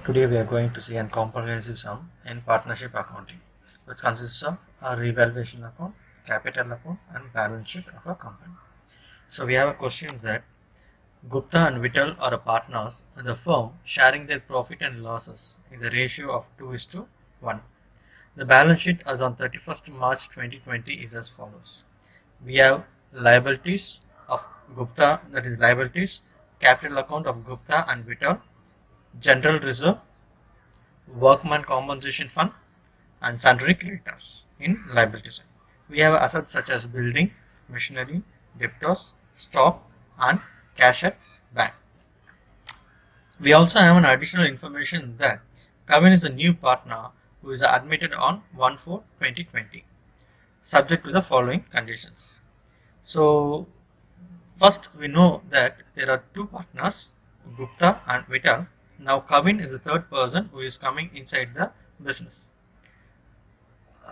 Today we are going to see a comprehensive sum in partnership accounting, which consists of a revaluation account, capital account, and balance sheet of a company. So we have a question that Gupta and Vittal are partners in the firm sharing their profit and losses in the ratio of 2:1. The balance sheet as on 31st March 2020 is as follows. We have liabilities of Gupta, that is liabilities, capital account of Gupta and Vittal, general reserve, workman compensation fund, and sundry creditors in liability side. We have assets such as building, machinery, debtors, stock, and cash at bank. We also have an additional information that Kevin is a new partner who is admitted on 1/4/2020, subject to the following conditions. So, first we know that there are two partners, Gupta and Vittal. Now, Kevin is the third person who is coming inside the business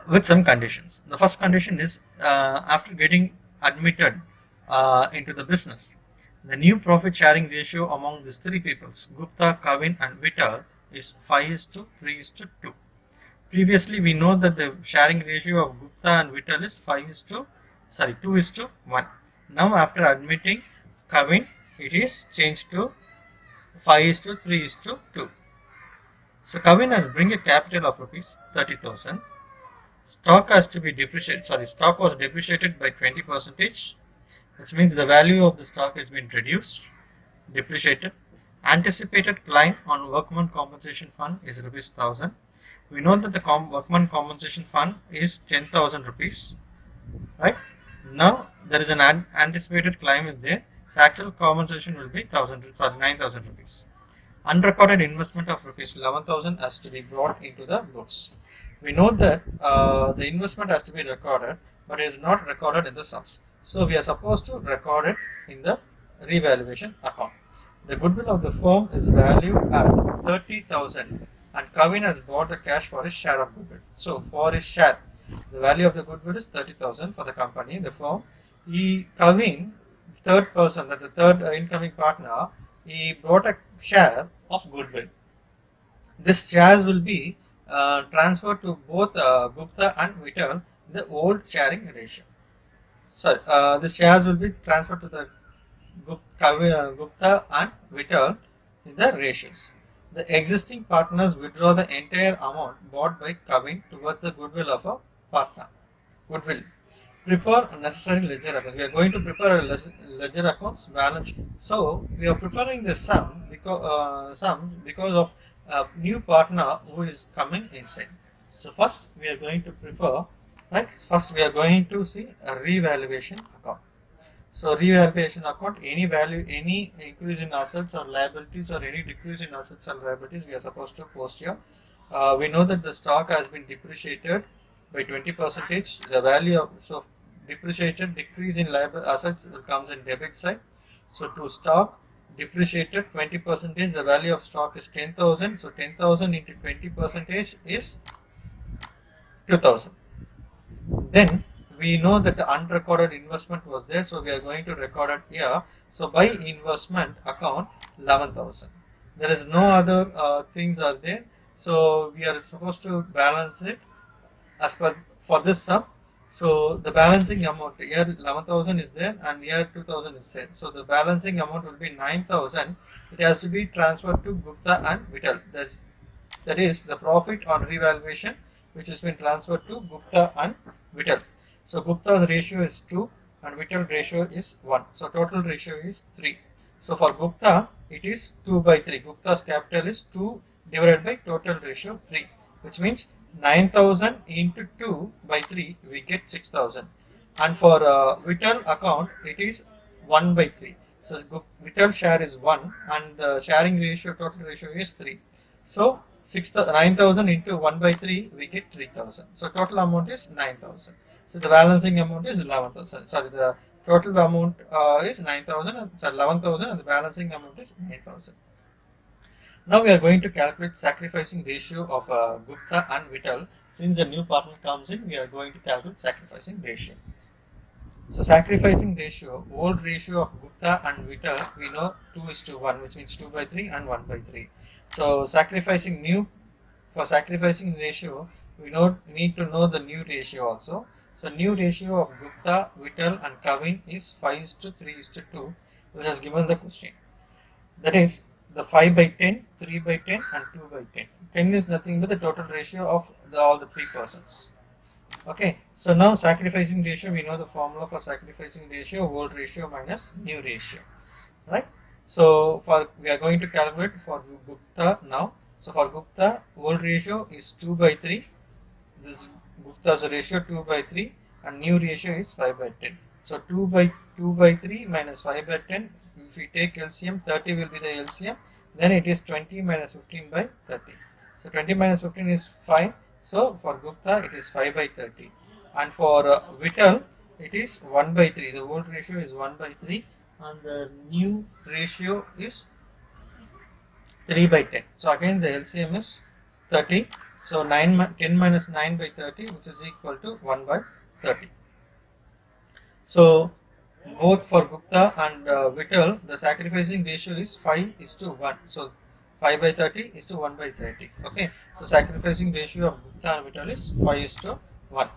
with some conditions. The first condition is after getting admitted into the business, the new profit sharing ratio among these three peoples, Gupta, Kevin, and Vittal, is 5:3:2. Previously, we know that the sharing ratio of Gupta and Vittal is 2:1. Now, after admitting Kevin, it is changed to 5:3:2. So, Kevin has bring a capital of rupees 30,000. Stock has to be depreciated. Stock was depreciated by 20%, which means the value of the stock has been reduced, depreciated. Anticipated claim on workman compensation fund is rupees 1,000. We know that the workman compensation fund is 10,000 rupees, right? Now there is an anticipated claim is there. So actual compensation will be 9,000 rupees. Unrecorded investment of rupees 11,000 has to be brought into the books. We know that the investment has to be recorded, but it is not recorded in the sums. So we are supposed to record it in the revaluation account. The goodwill of the firm is valued at 30,000, and Kevin has bought the cash for his share of goodwill. So for his share, the value of the goodwill is 30,000 for the company, the firm. Kevin, third person, that the third incoming partner, he brought a share of goodwill. This shares will be transferred to both Gupta and Vittal in the old sharing ratio. So the shares will be transferred to the Gupta and Vittal in the ratios. The existing partners withdraw the entire amount bought by Kevin towards the goodwill of a partner. Goodwill. Prepare necessary ledger accounts. We are going to prepare a ledger accounts balance sheet. So we are preparing this sum because of a new partner who is coming inside. So first we are going to prepare, right? First we are going to see a revaluation account. So revaluation account, any value, any increase in assets or liabilities or any decrease in assets or liabilities, we are supposed to post here. We know that the stock has been depreciated by 20%. The value of depreciated decrease in assets comes in debit side. So to stock depreciated 20%, the value of stock is 10,000. So 10,000 into 20% is 2,000. Then we know that the unrecorded investment was there, so we are going to record it here. So by investment account 11,000. There is no other things are there, so we are supposed to balance it as per for this sum. So the balancing amount here 11,000 is there and here 2,000 is there. So the balancing amount will be 9,000. It has to be transferred to Gupta and Vittal. That is the profit on revaluation which has been transferred to Gupta and Vittal. So Gupta's ratio is 2 and Vittal ratio is 1. So total ratio is 3. So for Gupta it is 2/3. Gupta's capital is 2 divided by total ratio 3, which means 9,000 into 2/3 we get 6,000. And for Vittal account it is 1/3. So Vittal share is 1 and the sharing ratio total ratio is 3. So 9,000 into 1/3 we get 3,000. So total amount is 9,000. So the balancing amount is 11,000. Sorry, the total amount is 9,000 and 11,000 and the balancing amount is 9,000. Now we are going to calculate sacrificing ratio of Gupta and Vittal. Since the new partner comes in, we are going to calculate sacrificing ratio. So sacrificing ratio, old ratio of Gupta and Vittal, we know 2:1, which means 2/3 and 1/3. So for sacrificing ratio, we need to know the new ratio also. So new ratio of Gupta, Vittal and Kavin is 5:3:2, which is given the question. That is the 5/10, 3/10 and 2/10. 10 is nothing but the total ratio of all the three persons. Okay, so now sacrificing ratio, we know the formula for sacrificing ratio, old ratio minus new ratio, right? So for we are going to calculate for Gupta now. So for Gupta, old ratio is 2/3. This Gupta's ratio 2/3 and new ratio is 5/10. So 2/3 minus 5/10. If we take LCM, 30 will be the LCM. Then it is 20 minus 15/30. So 20 minus 15 is 5. So for Gupta it is 5/30. And for Vittal it is 1/3. The old ratio is 1/3 and the new ratio is 3/10. So again the LCM is 30. So 10 minus 9/30, which is equal to 1/30. So both for Gupta and Vittal, the sacrificing ratio is 5:1. So 5/30 is to 1/30. Okay. So sacrificing ratio of Gupta and Vittal is 5:1.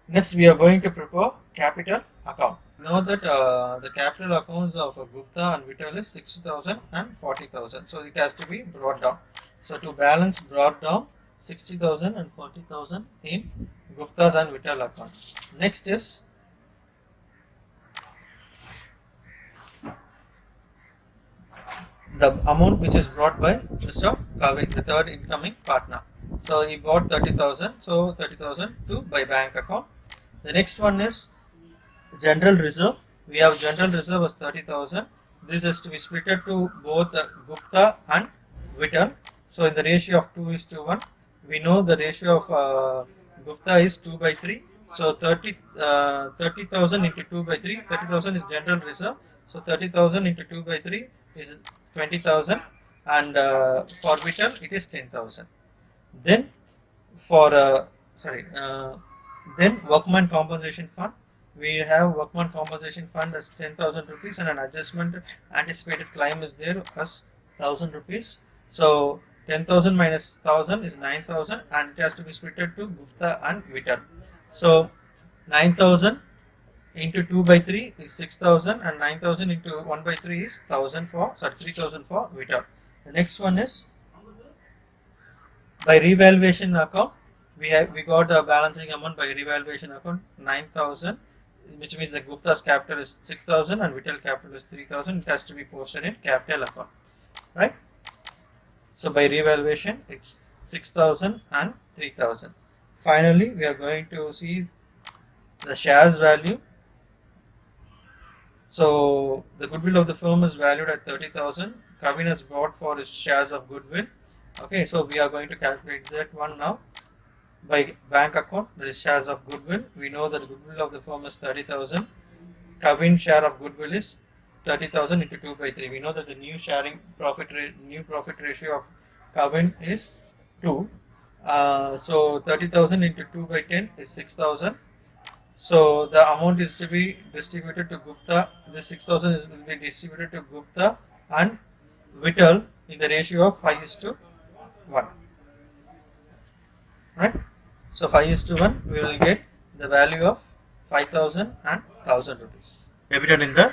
Next, we are going to prepare capital account. Know that the capital accounts of Gupta and Vittal is 60,000 and 40,000. So it has to be brought down. So to balance brought down 60,000 and 40,000 in Gupta's and Vittal account. Next is the amount which is brought by Mr. Kavin, the third incoming partner. So he bought 30,000. So 30,000 to by bank account. The next one is general reserve. We have general reserve as 30,000. This is to be split to both Gupta and Vittal. So in the ratio of 2:1, we know the ratio of Gupta is 2/3. So 30,000 into 2/3. 30,000 is general reserve. So 30,000 into 2/3 is 20,000, and for Vittal it is 10,000. Then for then workman compensation fund, we have workman compensation fund as 10,000 rupees and an adjustment anticipated claim is there as 1,000 rupees. So 10,000 minus 1,000 is 9,000 and it has to be split to Gupta and Vittal. So 9,000 into 2/3 is 6,000 and 9,000 into 1/3 is 3,000 for Vittal. The next one is by revaluation account. We got the balancing amount by revaluation account 9,000, which means the Gupta's capital is 6,000 and Vittal capital is 3,000. It has to be posted in capital account, right? So by revaluation it's 6,000 and 3,000. Finally, we are going to see the shares value. So the goodwill of the firm is valued at 30,000. Kavin has bought for his shares of goodwill. Okay, so we are going to calculate that one now. By bank account, there is shares of goodwill. We know that the goodwill of the firm is 30,000. Kavin share of goodwill is 30,000 into 2/3. We know that the new profit ratio of Kavin is 2. So 30,000 into 2/10 is 6,000. So the amount is to be distributed to Gupta. This 6,000 will be distributed to Gupta and Vittal in the ratio of 5:1. Right? So 5:1, we will get the value of 5,000 and 1,000 rupees debited in the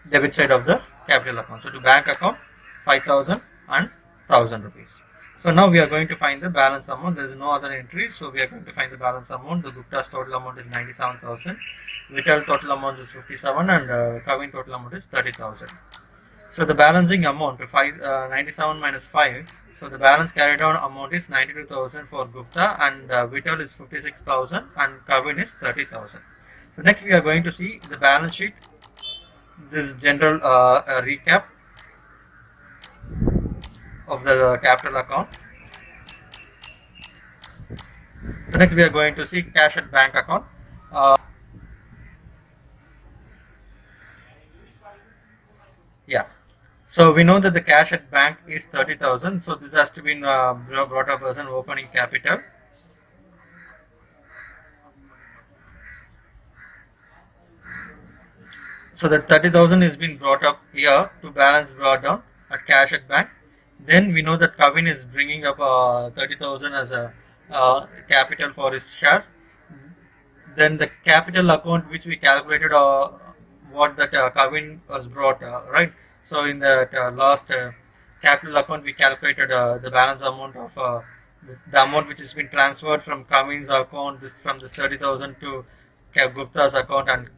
debit side of the capital account. So to bank account 5,000 and 1,000 rupees. So now we are going to find the balance amount. There is no other entry, so we are going to find the balance amount. The Gupta's total amount is 97,000. Vittal total amount is 57, and Kavin total amount is 30,000. So the balancing amount 97 minus 5. So the balance carried on amount is 92,000 for Gupta, and Vittal is 56,000, and Kavin is 30,000. So next we are going to see the balance sheet. This is general recap of the capital account. So next we are going to see cash at bank account. Yeah. So we know that the cash at bank is 30,000. So this has to be brought up as an opening capital. So the 30,000 is being brought up here to balance brought down at cash at bank. Then we know that Kavin is bringing up 30,000 as a capital for his shares. Then the capital account which we calculated what that Kavin was brought, right? So in that last capital account we calculated the balance amount of the amount which has been transferred from Kavin's account, this from this 30,000 to Gupta's account and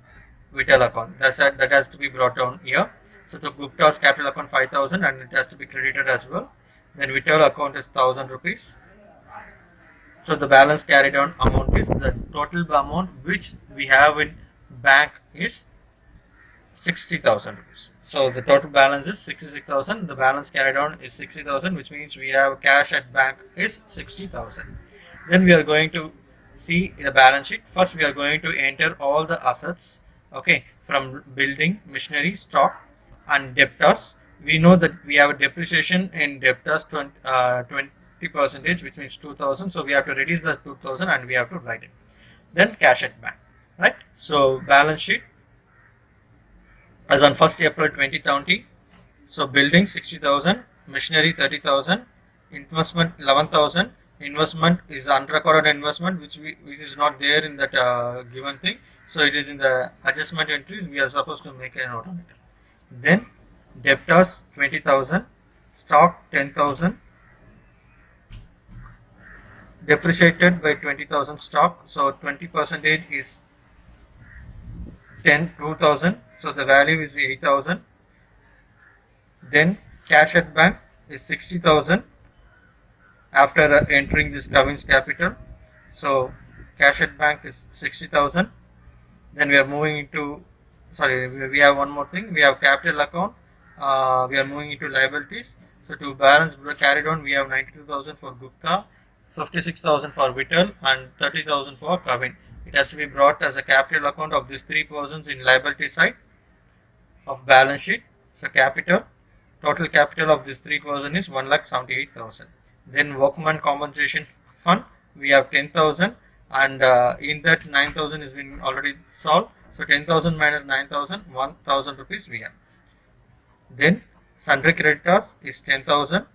Vital account. That has to be brought down here. So to Gupta's capital account 5,000 and it has to be credited as well. Then Vital account is 1,000 rupees. So the balance carried on amount is the total amount which we have in bank is 60,000 rupees. So the total balance is 66,000. The balance carried on is 60,000, which means we have cash at bank is 60,000. Then we are going to see the balance sheet. First, we are going to enter all the assets. Okay, from building, machinery, stock, and debtors. We know that we have a depreciation in debtors 20%, which means 2,000. So we have to reduce the 2,000 and we have to write it. Then cash at bank, right? So balance sheet as on 1st April 2020. So building 60,000, machinery 30,000, investment 11,000. Investment is unrecorded investment, which is not there in that given thing. So it is in the adjustment entries. We are supposed to make a note on it. Then debtors 20,000, stock 10,000, depreciated by 20,000 stock. So 20% is 2,000. So the value is 8,000. Then cash at bank is 60,000 after entering this Kavin's capital. So cash at bank is 60,000. Then we are moving into, we have one more thing. We have capital account. We are moving into liabilities. So to balance carried on, we have 92,000 for Gupta, 56,000 for Vital, and 30,000 for Kavin. It has to be brought as a capital account of these three persons in liability side of balance sheet. So total capital of this three person is 1,78,000. Then workman compensation fund, we have 10,000, and in that 9,000 has been already solved. So 10,000 minus 9,000, 1,000 rupees we have. Then sundry creditors is 10,000.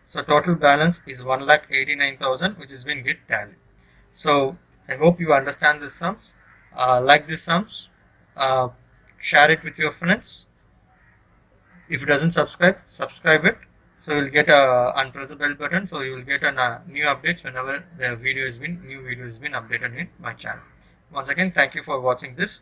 So total balance is 1,89,000, which has been get tallied. So I hope you understand these sums. Like these sums, share it with your friends. If it doesn't subscribe it. So you will get and press the bell button. So you will get new updates whenever the new video has been updated in my channel. Once again, thank you for watching this.